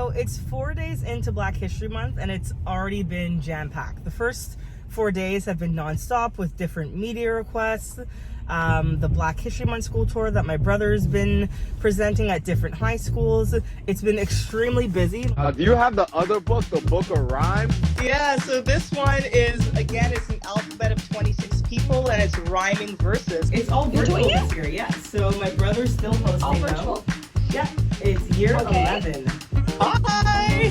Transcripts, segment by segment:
So it's 4 days into Black History Month and it's already been jam-packed. The first 4 days have been non-stop with different media requests. The Black History Month school tour that my brother's been presenting at different high schools. It's been extremely busy. Do you have the other book, the Book of Rhyme? Yeah, so this one is, again, it's an alphabet of 26 people and it's rhyming verses. It's all virtual this year, yeah. So my brot's still posting. All virtual? Yeah, it's year 11. Hi!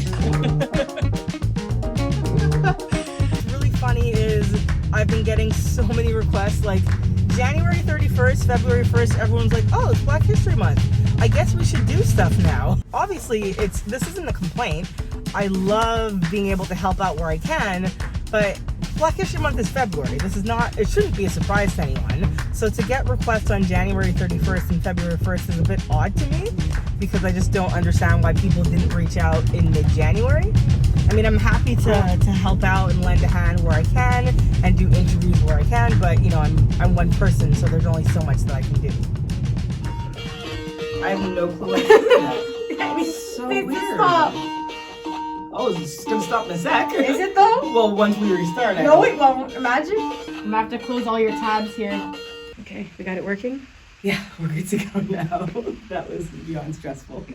What's really funny is I've been getting so many requests, like January 31st, February 1st, everyone's like, oh, it's Black History Month. I guess we should do stuff now. Obviously, this isn't a complaint. I love being able to help out where I can, but Black History Month is February. It shouldn't be a surprise to anyone. So to get requests on January 31st and February 1st is a bit odd to me because I just don't understand why people didn't reach out in mid-January. I mean, I'm happy to help out and lend a hand where I can and do interviews where I can, but you know, I'm one person, so there's only so much that I can do. I have no clue what to do. It's so weird. Stop. Oh, it's gonna stop in a sec. Is it though? Well, once we restart. No, it won't. Imagine. I'm gonna have to close all your tabs here. Okay, we got it working? Yeah, we're good to go now. That was beyond stressful.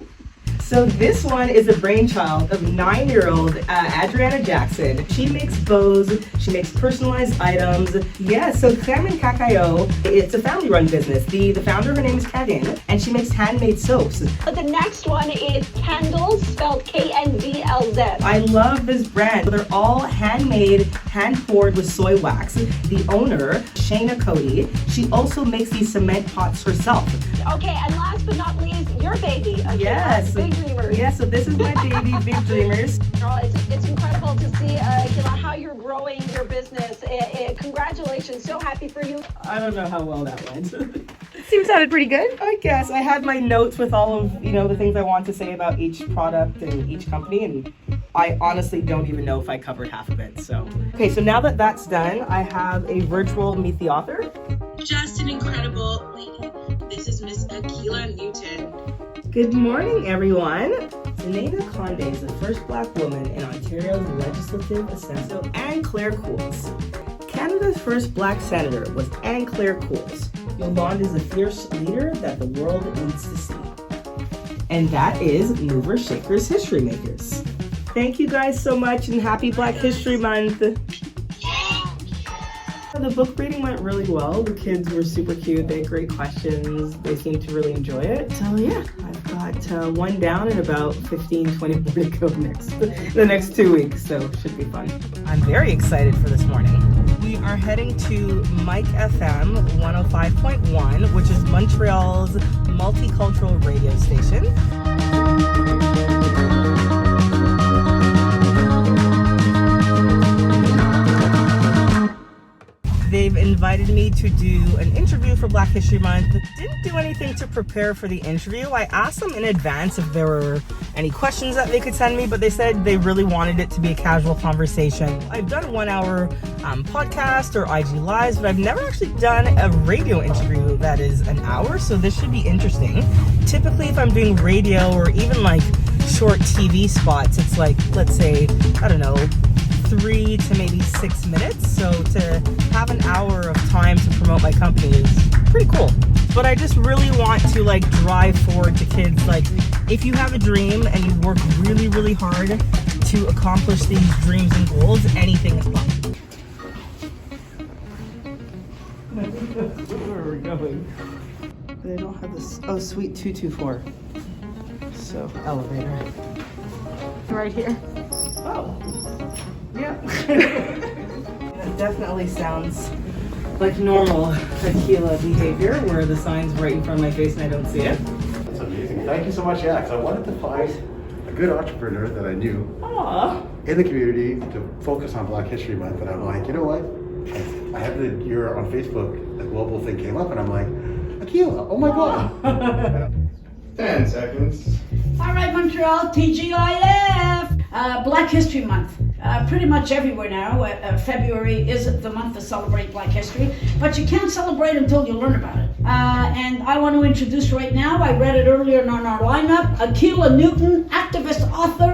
So this one is a brainchild of 9-year-old Adriana Jackson. She makes bows, she makes personalized items. Yeah, so Crème and Cacao, it's a family-run business. The founder, her name is Kevin, and she makes handmade soaps. The next one is Candles, spelled K-N-D-L-Z. I love this brand. They're all handmade, hand-poured with soy wax. The owner, Shayna Cody, she also makes these cement pots herself. Okay, and last but not least, your baby. Yes. Big Dreamers. Yeah, so this is my baby, Big Dreamers. Girl, it's incredible to see Akilah, how you're growing your business. Congratulations, so happy for you. I don't know how well that went. Seems sounded pretty good. I guess I had my notes with all of, the things I want to say about each product and each company, and I honestly don't even know if I covered half of it, so. Okay, so now that that's done, I have a virtual Meet the Author. Just an incredible lady. This is Miss Akilah Newton. Good morning, everyone. Zenaida Conde is the first Black woman in Ontario's Legislative Assembly. Anne Claire Cools. Canada's first Black senator was Anne Claire Cools. Yolande is a fierce leader that the world needs to see. And that is Mover Shakers History Makers. Thank you guys so much and happy Black History Month. The book reading went really well. The kids were super cute. They had great questions. They seemed to really enjoy it. So yeah, I've got one down and about 15, 20 more to go the next 2 weeks. So it should be fun. I'm very excited for this morning. We are heading to Mike FM 105.1, which is Montreal's multicultural radio station. They've invited me to do an interview for Black History Month. Didn't do anything to prepare for the interview. I asked them in advance if there were any questions that they could send me, but they said they really wanted it to be a casual conversation. I've done a 1-hour podcast or IG Lives, but I've never actually done a radio interview that is an hour, so this should be interesting. Typically, if I'm doing radio or even like short TV spots, it's like, let's say, I don't know, 3 to maybe 6 minutes. So to have an hour of time to promote my company is pretty cool. But I just really want to like drive forward to kids, like if you have a dream and you work really, really hard to accomplish these dreams and goals, anything is possible. Where are we going? They don't have this. Oh, Suite 224. So, elevator. Right here. Oh. Yeah. That definitely sounds like normal Akilah behavior, where the sign's right in front of my face and I don't see it. That's amazing. Thank you so much. Yeah, because I wanted to find a good entrepreneur that I knew in the community to focus on Black History Month. And I'm like, you know what? I had you're on Facebook, the global thing came up, and I'm like, Akilah, oh my God. 10 seconds. All right, Montreal, TGIF. Black History Month. Pretty much everywhere now. February is the month to celebrate Black History, but you can't celebrate until you learn about it. And I want to introduce right now, I read it earlier on our lineup, Akilah Newton, activist, author,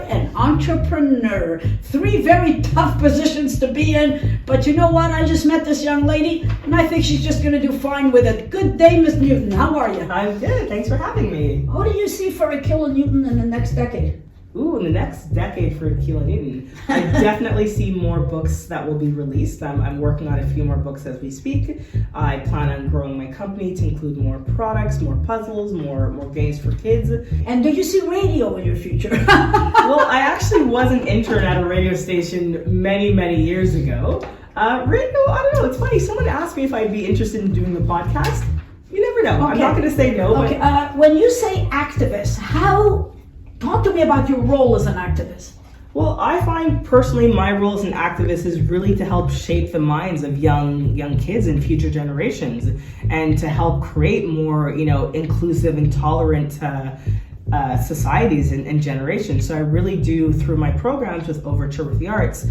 entrepreneur. 3 very tough positions to be in, but you know what? I just met this young lady, and I think she's just going to do fine with it. Good day, Miss Newton. How are you? I'm good. Thanks for having me. What do you see for Akilah Newton in the next decade? Ooh, in the next decade for Akilah Newton, I definitely see more books that will be released. I'm working on a few more books as we speak. I plan on growing my company to include more products, more puzzles, more games for kids. And do you see radio in your future? Well, I actually was an intern at a radio station many, many years ago. Radio, I don't know, it's funny. Someone asked me if I'd be interested in doing a podcast. You never know. Okay. I'm not going to say no. Okay. When you say activist, talk to me about your role as an activist. Well, I find personally my role as an activist is really to help shape the minds of young kids and future generations, and to help create more, inclusive and tolerant societies and generations. So I really do, through my programs with Overture with the Arts,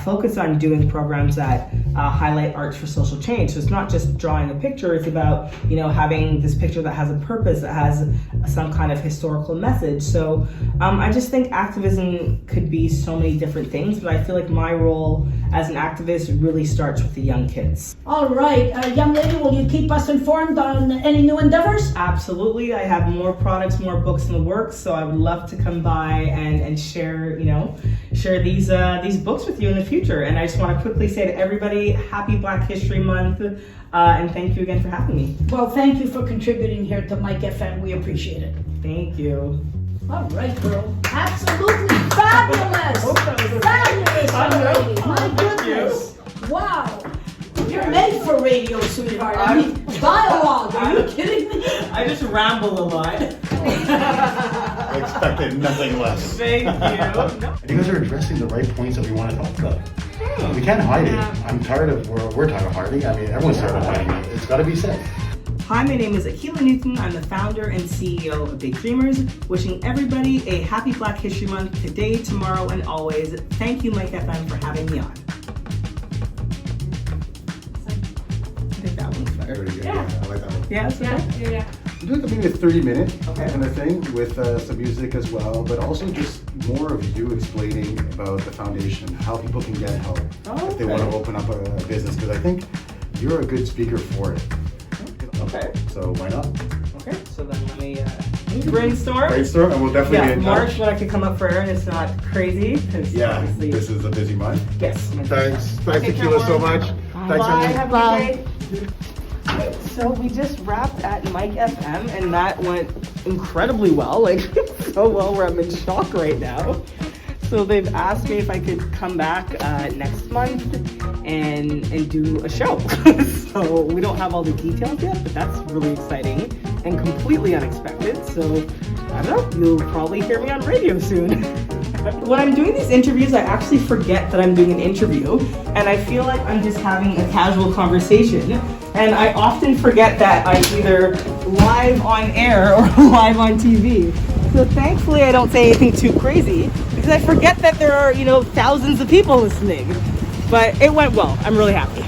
focus on doing programs that highlight arts for social change. So it's not just drawing a picture, it's about, having this picture that has a purpose, that has some kind of historical message. So I just think activism could be so many different things, but I feel like my role as an activist really starts with the young kids. All right, young lady, will you keep us informed on any new endeavors? Absolutely. I have more products, more books in the works, so I would love to come by and share these books with you in the future. And I just want to quickly say to everybody, happy Black History Month, and thank you again for having me. Well, thank you for contributing here to Mike FM. We appreciate it. Thank you. All right, girl. Absolutely fabulous. Fabulous, young lady. My goodness. Wow. You're made for radio, sweetheart. I mean, dialogue. Are you kidding me? I just ramble a lot. I expected nothing less. Thank you. And you guys are addressing the right points that we want to talk about. We can't hide it. I'm tired of, we're tired of hiding. I mean, everyone's tired of hiding it. It's got to be said. Hi, my name is Akilah Newton. I'm the founder and CEO of Big Dreamers. Wishing everybody a happy Black History Month today, tomorrow, and always. Thank you, Mike FM, for having me on. I think that one's better. Very good. Yeah, I like that one. Yeah, it's okay. Yeah. I'm doing maybe a 30-minute Okay. kind of thing with some music as well, but also just more of you explaining about the foundation, how people can get help if they want to open up a business, because I think you're a good speaker for it. Okay. So why not? Okay, so then let me brainstorm. Brainstorm, and we'll definitely be in March touch. when I could come up for air and it's not crazy. Yeah, Obviously, this is a busy month. yes. Thanks, Akilah, so much. Thanks, Bye. everyone. Have a good day. So we just wrapped at Mike FM and that went incredibly well, like so well where I'm in shock right now. So they've asked me if I could come back next month and do a show. So we don't have all the details yet, but that's really exciting and completely unexpected. So I don't know, you'll probably hear me on radio soon. When I'm doing these interviews, I actually forget that I'm doing an interview, and I feel like I'm just having a casual conversation. And I often forget that I'm either live on air or live on TV. So thankfully I don't say anything too crazy, because I forget that there are, thousands of people listening. But it went well. I'm really happy.